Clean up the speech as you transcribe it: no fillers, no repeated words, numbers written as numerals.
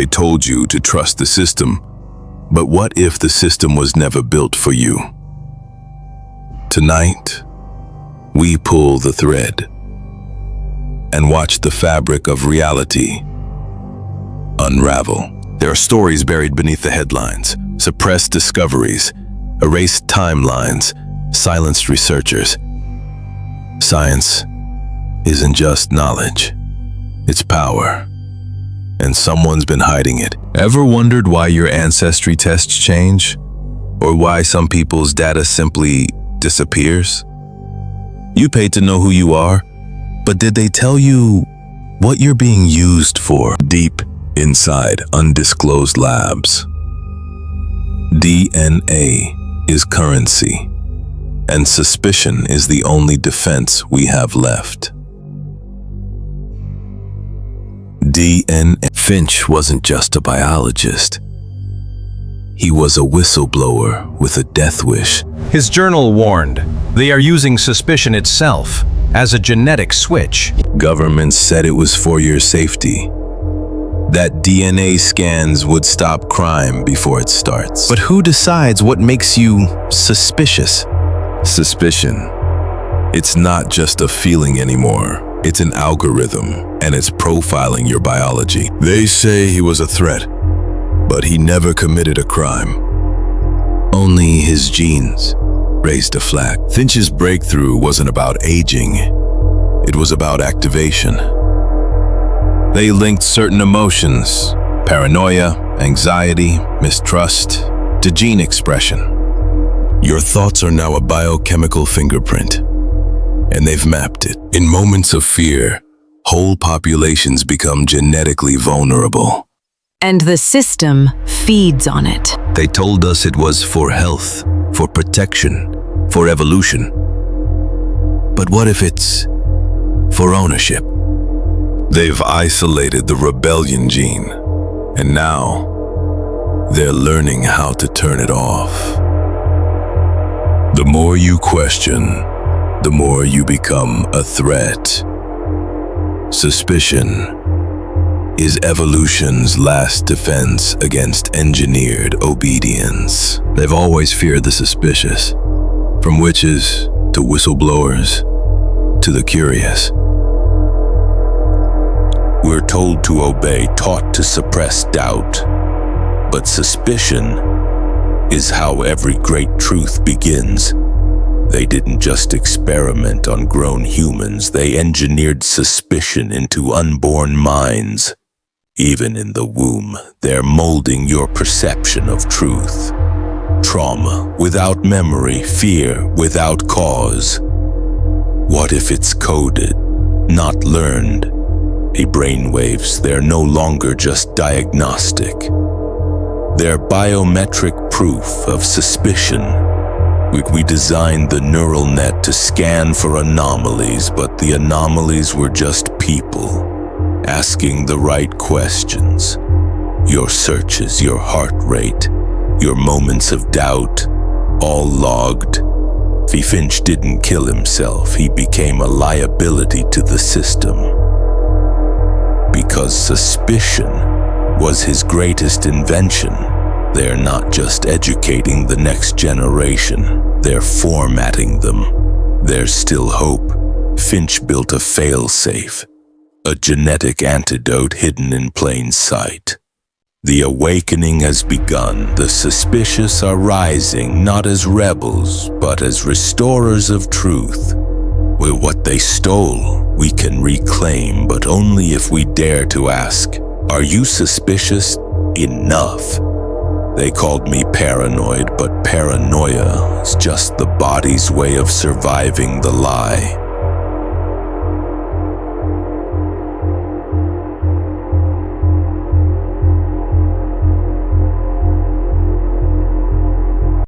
They told you to trust the system, but what if the system was never built for you? Tonight, we pull the thread and watch the fabric of reality unravel. There are stories buried beneath the headlines, suppressed discoveries, erased timelines, silenced researchers. Science isn't just knowledge, it's power, and someone's been hiding it. Ever wondered why your ancestry tests change? Or why some people's data simply disappears? You paid to know who you are, but did they tell you what you're being used for? Deep inside undisclosed labs, DNA is currency, and suspicion is the only defense we have left. DNA. Finch wasn't just a biologist. He was a whistleblower with a death wish. His journal warned, they are using suspicion itself as a genetic switch. Governments said it was for your safety, that DNA scans would stop crime before it starts. But who decides what makes you suspicious? Suspicion. It's not just a feeling anymore. It's an algorithm, and it's profiling your biology. They say he was a threat, but he never committed a crime. Only his genes raised a flag. Finch's breakthrough wasn't about aging. It was about activation. They linked certain emotions, paranoia, anxiety, mistrust, to gene expression. Your thoughts are now a biochemical fingerprint, and they've mapped it. In moments of fear, whole populations become genetically vulnerable. And the system feeds on it. They told us it was for health, for protection, for evolution. But what if it's for ownership? They've isolated the rebellion gene, and now they're learning how to turn it off. The more you question, the more you become a threat. Suspicion is evolution's last defense against engineered obedience. They've always feared the suspicious, from witches to whistleblowers to the curious. We're told to obey, taught to suppress doubt, but suspicion is how every great truth begins. They didn't just experiment on grown humans, they engineered suspicion into unborn minds. Even in the womb, they're molding your perception of truth. Trauma without memory, fear without cause. What if it's coded, not learned? Brainwaves, they're no longer just diagnostic. They're biometric proof of suspicion. We designed the neural net to scan for anomalies, but the anomalies were just people asking the right questions. Your searches, your heart rate, your moments of doubt, all logged. Finch didn't kill himself, he became a liability to the system. Because suspicion was his greatest invention. They're not just educating the next generation, they're formatting them. There's still hope. Finch built a fail-safe, a genetic antidote hidden in plain sight. The awakening has begun. The suspicious are rising, not as rebels, but as restorers of truth. Well, what they stole, we can reclaim, but only if we dare to ask, are you suspicious enough? They called me paranoid, but paranoia is just the body's way of surviving the lie.